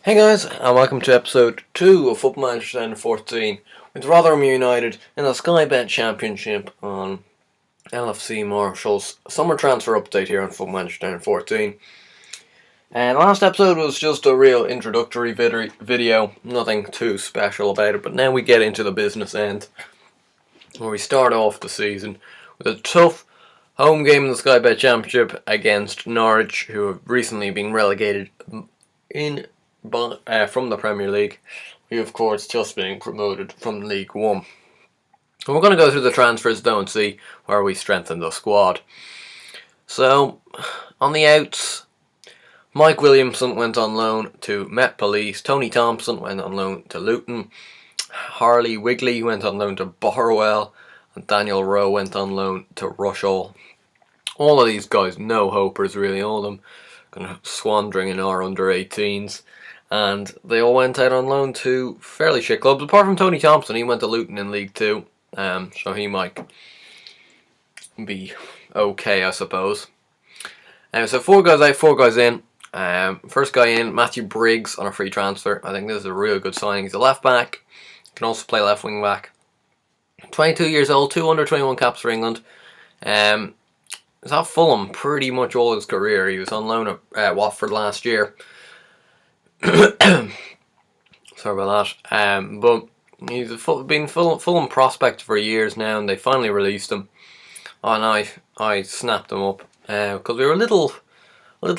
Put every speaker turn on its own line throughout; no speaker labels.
Hey guys, and welcome to episode 2 of Football Manager 2014 with Rotherham United in the Sky Bet Championship on LFC Marshall's summer transfer update here on Football Manager 2014. And last episode was just a real introductory video, nothing too special about it, but now we get into the business end where we start off the season with a tough home game in the Sky Bet Championship against Norwich, who have recently been relegated from the Premier League, who of course just being promoted from League One. So we're going to go through the transfers though and see where we strengthen the squad. So on the outs, Mike Williamson went on loan to Met Police, Tony Thompson went on loan to Luton, Harley Wigley went on loan to Barwell, and Daniel Rowe went on loan to Rushall. All of these guys no hopers really, all of them kind of squandering in our under-18s. And they all went out on loan to fairly shit clubs. Apart from Tony Thompson, he went to Luton in League 2. So he might be okay, I suppose. So 4 guys out, 4 guys in. First guy in, Matthew Briggs on a free transfer. I think this is a real good signing. He's a left back. Can also play left wing back. 22 years old, 2 under-21 caps for England. He's at Fulham pretty much all his career. He was on loan at Watford last year. Sorry about that. But he's been Fulham prospect for years now, and they finally released him. And I snapped him up because we were a little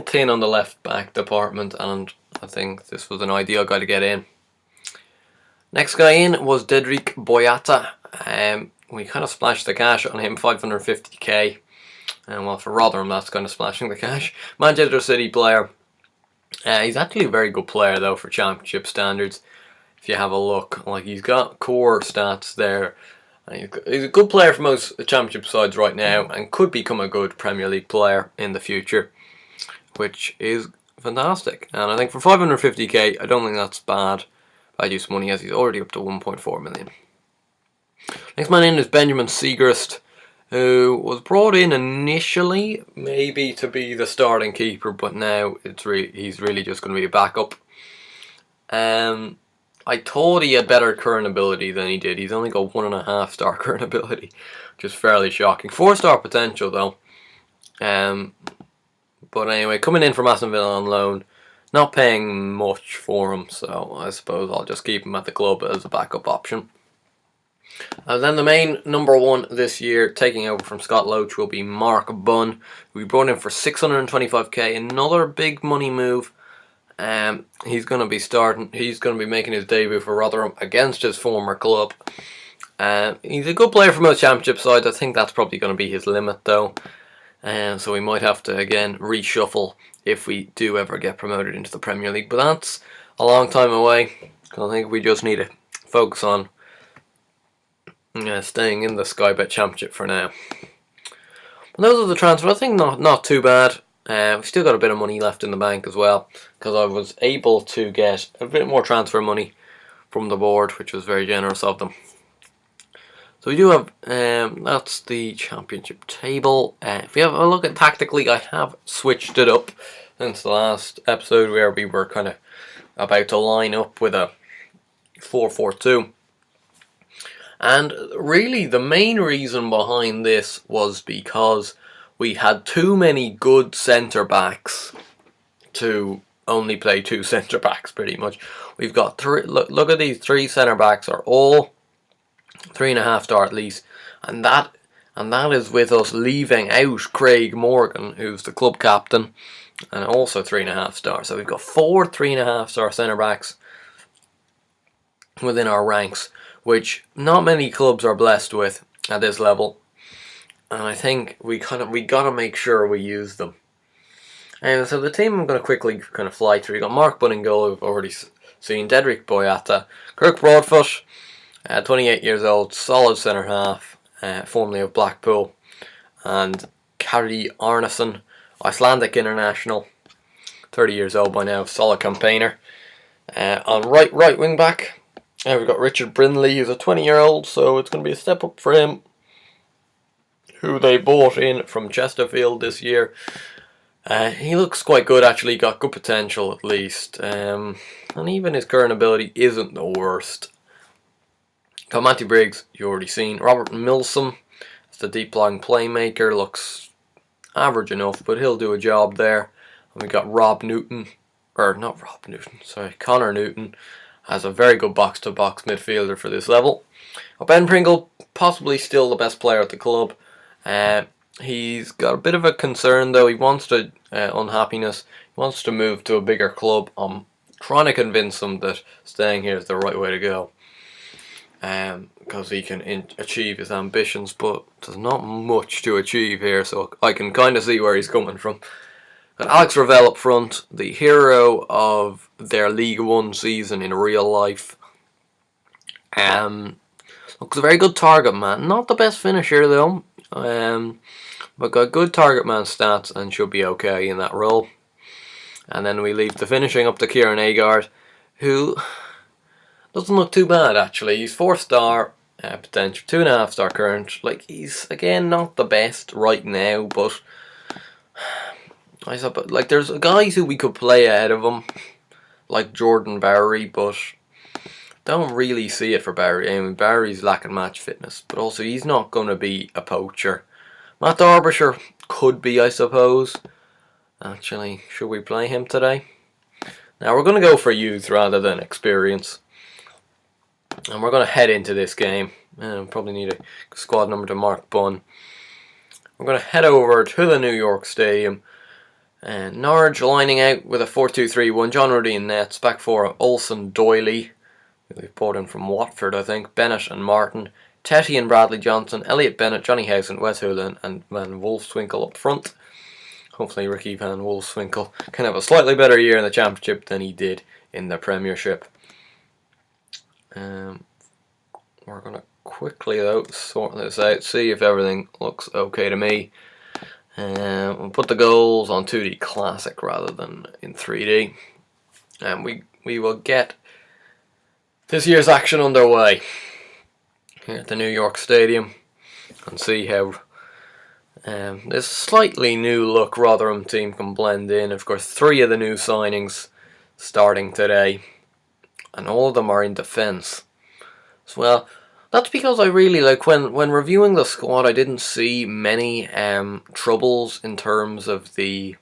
thin on the left back department, and I think this was an ideal guy to get in. Next guy in was Dedrick Boyata. We kind of splashed the cash on him, 550k. And well, for Rotherham, that's kind of splashing the cash. Manchester City player. He's actually a very good player though for Championship standards. If you have a look, like he's got core stats there. He's a good player for most Championship sides right now, and could become a good Premier League player in the future, which is fantastic. And I think for 550k, I don't think that's bad use money, as he's already up to 1.4 million. Next man in is Benjamin Siegrist, who was brought in initially maybe to be the starting keeper, but now he's really just going to be a backup. I thought he had better current ability than he did. He's only got 1.5 star current ability, which is fairly shocking. 4-star potential though. But anyway, coming in from Aston Villa on loan, not paying much for him, so I suppose I'll just keep him at the club as a backup option. And then the main number 1 this year, taking over from Scott Loach, will be Mark Bunn. We brought him for 625k, another big money move. He's going to be making his debut for Rotherham against his former club. He's a good player for most Championship sides. I think that's probably going to be his limit though. So we might have to again reshuffle if we do ever get promoted into the Premier League. But that's a long time away. I think we just need to focus on staying in the Sky Bet Championship for now. But those are the transfers. I think not too bad. We've still got a bit of money left in the bank as well, because I was able to get a bit more transfer money from the board, which was very generous of them. So we do have, that's the Championship table. If we have a look at tactically, I have switched it up since the last episode where we were kind of about to line up with a 4-4-2. And really the main reason behind this was because we had too many good centre backs to only play 2 centre backs pretty much. We've got look at these 3 centre backs are all 3.5 star at least, and that is with us leaving out Craig Morgan, who's the club captain, and also 3.5 star. So we've got 4 3.5 star centre backs within our ranks, which not many clubs are blessed with at this level, and I think we gotta make sure we use them. And so the team I'm going to quickly kind of fly through. You got Mark Bunn in goal, we've already seen. Dedrick Boyata, Kirk Broadfoot, 28 years old, solid centre half, formerly of Blackpool, and Kari Arnason, Icelandic international, 30 years old by now, solid campaigner. On right wing back, we've got Richard Brindley, who's a 20-year-old, so it's going to be a step up for him, who they bought in from Chesterfield this year. He looks quite good actually, got good potential at least. And even his current ability isn't the worst. Got Matty Briggs, you already seen. Robert Milsom, it's the deep lying playmaker, looks average enough, but he'll do a job there. And we got Connor Newton as a very good box-to-box midfielder for this level. Ben Pringle, possibly still the best player at the club. He's got a bit of a concern though. He wants to unhappiness. He wants to move to a bigger club. I'm trying to convince him that staying here is the right way to go, because he can achieve his ambitions. But there's not much to achieve here, so I can kind of see where he's coming from. Got Alex Ravel up front, the hero of their League One season in real life. Looks a very good target man. Not the best finisher though. But got good target man stats and should be okay in that role. And then we leave the finishing up to Kieran Agard, who doesn't look too bad actually. He's 4-star potential, 2.5-star current. Like, he's again not the best right now, but I suppose like there's guys who we could play ahead of him, like Jordan Bowery, but don't really see it for Barry. I mean, Barry's lacking match fitness, but also he's not going to be a poacher. Matt Derbyshire could be, I suppose. Actually, should we play him today? Now we're going to go for youth rather than experience. And we're going to head into this game. Probably need a squad number to Mark Bunn. We're going to head over to the New York Stadium. And Norwich lining out with a 4-2-3-1. John Ruddy in nets. Back four, Olsen, Doyley. We've brought in from Watford, I think. Bennett and Martin. Tetty and Bradley Johnson. Elliot Bennett, Johnny Housen, Wes Houlihan and Van Wolfswinkel up front. Hopefully Ricky Van Wolfswinkel can have a slightly better year in the Championship than he did in the Premiership. We're going to quickly though sort this out, see if everything looks okay to me. We'll put the goals on 2D Classic rather than in 3D. And we will get this year's action underway here at the New York Stadium and see how this slightly new look Rotherham team can blend in. Of course, 3 of the new signings starting today, and all of them are in defence. So, well, that's because I really like when reviewing the squad, I didn't see many troubles in terms of the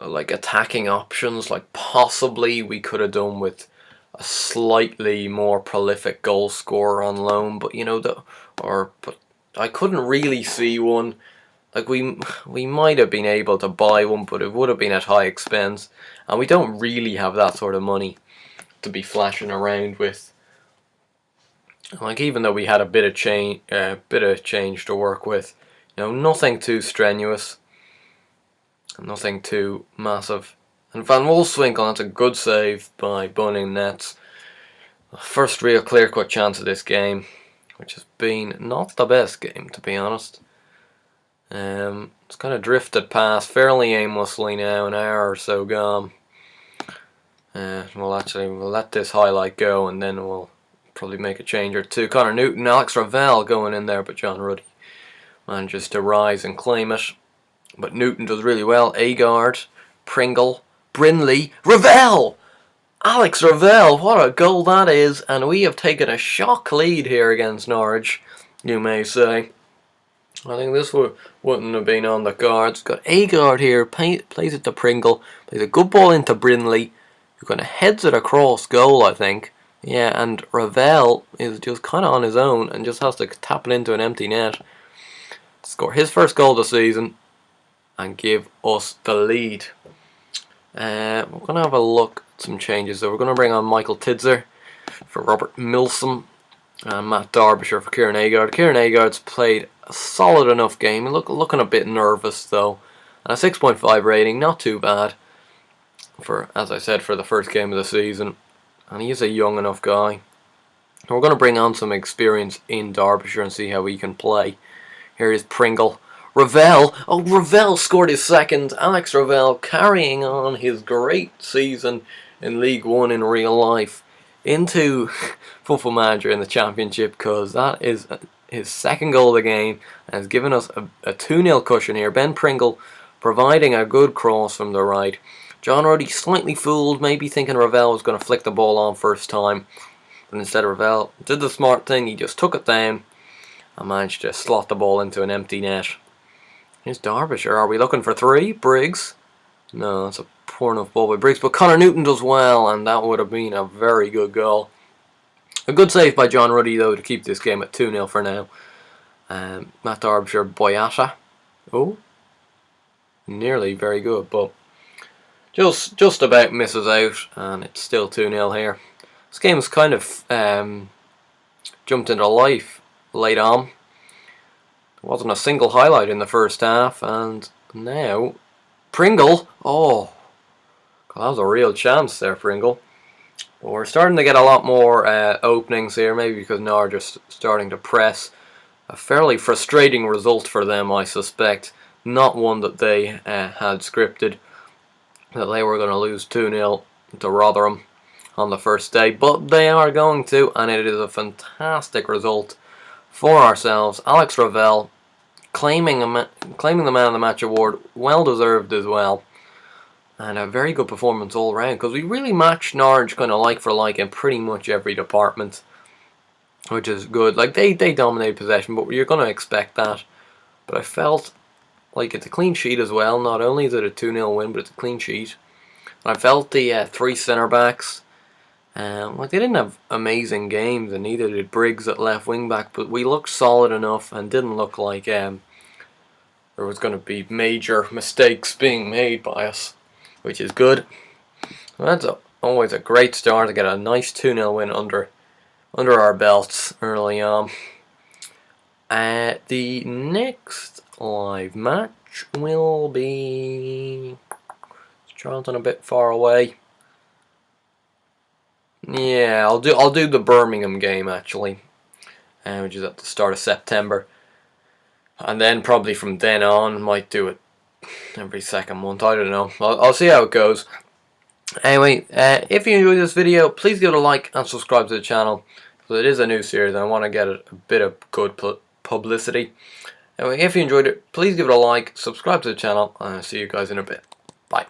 like attacking options. Like possibly we could have done with a slightly more prolific goal scorer on loan, but but I couldn't really see one. Like we might have been able to buy one, but it would have been at high expense, and we don't really have that sort of money to be flashing around with. Like, even though we had a bit of change to work with, nothing too strenuous, nothing too massive. And Van Wolfswinkel, that's a good save by Bunning nets. First real clear-cut chance of this game, which has been not the best game, to be honest. It's kind of drifted past fairly aimlessly now, an hour or so gone. We'll let this highlight go, and then we'll probably make a change or two. Connor Newton, Alex Ravel going in there, but John Ruddy manages to rise and claim it. But Newton does really well. Agard, Pringle, Brinley, Ravel! Alex Ravel, what a goal that is, and we have taken a shock lead here against Norwich, you may say. I think this wouldn't have been on the cards. Got Agard here, plays it to Pringle, plays a good ball into Brinley, who kind of heads it across goal, I think. Yeah, and Ravel is just kind of on his own and just has to tap it into an empty net. Score his first goal of the season and give us the lead. We're going to have a look at some changes. So we're going to bring on Michael Tidser for Robert Milsom and Matt Derbyshire for Kieran Agard. Kieran Agard's played a solid enough game. Looking a bit nervous though. And a 6.5 rating, not too bad for, as I said, for the first game of the season. And he is a young enough guy. We're going to bring on some experience in Derbyshire and see how he can play. Here is Pringle. Ravel. Oh, Ravel scored his second. Alex Ravel carrying on his great season in League One in real life into Football Manager in the Championship, because that is his second goal of the game and has given us a 2-0 cushion here. Ben Pringle providing a good cross from the right. John Ruddy slightly fooled, maybe thinking Ravel was going to flick the ball on first time. But instead Ravel did the smart thing, he just took it down and managed to slot the ball into an empty net. Here's Derbyshire. Are we looking for 3? Briggs? No, it's a poor enough ball by Briggs. But Connor Newton does well, and that would have been a very good goal. A good save by John Ruddy, though, to keep this game at 2-0 for now. Matt Derbyshire, Boyata. Oh, nearly very good, but just about misses out, and it's still 2-0 here. This game's kind of jumped into life late on. There wasn't a single highlight in the first half, and now Pringle. Oh, God, that was a real chance there, Pringle. But we're starting to get a lot more openings here, maybe because now are just starting to press. A fairly frustrating result for them, I suspect. Not one that they had scripted, that they were going to lose 2-0 to Rotherham on the first day, but they are going to, and it is a fantastic result for ourselves. Alex Ravel claiming the Man of the Match award, well deserved as well, and a very good performance all round, because we really matched Norwich kind of like for like in pretty much every department, which is good. Like they dominated possession, but you're going to expect that. But I felt like it's a clean sheet as well. Not only is it a 2-0 win, but it's a clean sheet. And I felt the 3 centre backs, like they didn't have amazing games, and neither did Briggs at left wing back. But we looked solid enough, and didn't look like there was going to be major mistakes being made by us, which is good. Well, that's always a great start to get a nice 2-0 win under our belts early on. The next live match will be Charlton, a bit far away. Yeah, I'll do the Birmingham game actually, which is at the start of September, and then probably from then on might do it every second month. I don't know. I'll see how it goes. Anyway, if you enjoyed this video, please give it a like and subscribe to the channel, because it is a new series and I want to get a bit of good publicity. Anyway, if you enjoyed it, please give it a like, subscribe to the channel, and I'll see you guys in a bit. Bye.